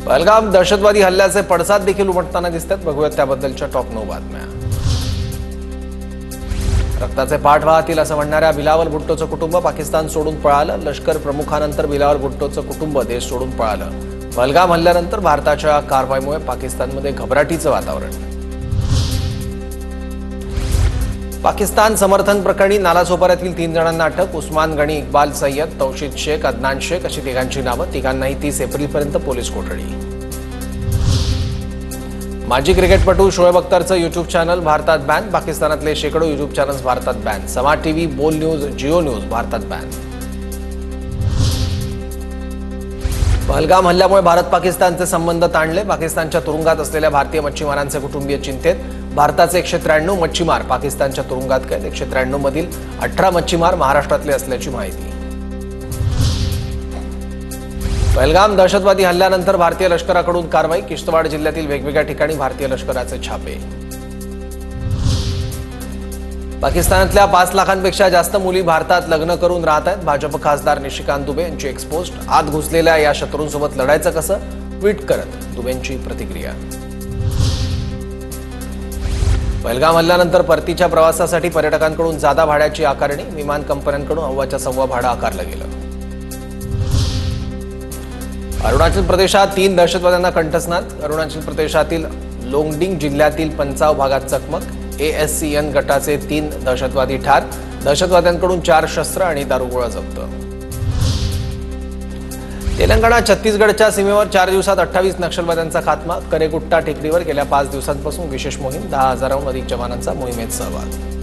पहलगाम दहशतवादी हल्ल्याचे पडसाद देखील उमटताना दिसतात। बघूयात त्याबद्दलच्या टॉप 9 बातम्या। रक्ताचे पाठ वाहतील असं म्हणणाऱ्या बिलावल भुट्टोचं कुटुंब पाकिस्तान सोडून पळालं। लष्कर प्रमुखानंतर बिलावल भुट्टोचं कुटुंब देश सोडून पळालं। पहलगाम हल्ल्यानंतर भारताच्या कारवाईमुळे पाकिस्तानमध्ये घबराटीचं वातावरण। पाकिस्तान समर्थन प्रकरणी नालासोपाऱ्यातील 3 जणांना अटक। उस्मान गणी, इक्बाल सय्यद, तौशीद शेख, अदनान शेख अशी तिघांची नावं। तिघांनाही 30 एप्रिलपर्यंत पोलीस कोठडी। माजी क्रिकेटपटू शोएब अख्तरचं यूट्यूब चॅनल भारतात बॅन। पाकिस्तानातले शेकडो यूट्यूब चॅनल्स भारतात बॅन। समाज टीव्ही, बोल न्यूज, जिओ न्यूज भारतात बॅन। पहलगाम हल्ल्यामुळे भारत पाकिस्तानचे संबंध ताणले। पाकिस्तानच्या तुरुंगात असलेल्या भारतीय मच्छीमारांचे कुटुंबीय चिंतेत। भारताचे 193 मच्छीमार पाकिस्तानच्या तुरुंगात कैद। 193 मधील 18 मच्छीमार महाराष्ट्रातले असल्याची माहिती। पहलगाम दहशतवादी हल्ल्यानंतर भारतीय लष्कराकडून कारवाई। किश्तवाड जिल्ह्यातील वेगवेगळ्या ठिकाणी भारतीय लष्कराचे छापे। पाकिस्तानातल्या 5 लाखांपेक्षा जास्त मुली भारतात लग्न करून राहत आहेत। भाजप खासदार निशिकांत दुबे यांची एक्सपोस्ट। आत घुसलेल्या या शत्रूंसोबत लढायचं कसं, ट्विट करत दुबेंची प्रतिक्रिया। पहलगाम हल्ल्यानंतर परतीच्या प्रवासासाठी पर्यटकांकडून जादा भाड्याची आकारणी। विमान कंपन्यांकडून 1.25 भाडं आकारलं गेलं। अरुणाचल प्रदेशात 3 दहशतवाद्यांना कंठस्नात। अरुणाचल प्रदेशातील लोंगडिंग जिल्ह्यातील पंचाव भागात चकमक। ASCN गटाचे 3 दहशतवादी ठार। दहशतवाद्यांकडून 4 शस्त्र आणि दारुगोळा जप्त। तेलंगणा छत्तीसगडच्या सीमेवर 4 दिवसात 28 नक्षलवाद्यांचा खात्मा। करेगुट्टा टेकडीवर गेल्या 5 दिवसांपासून विशेष मोहीम। 10,000हून अधिक जवानांचा मोहिमेत सहभाग।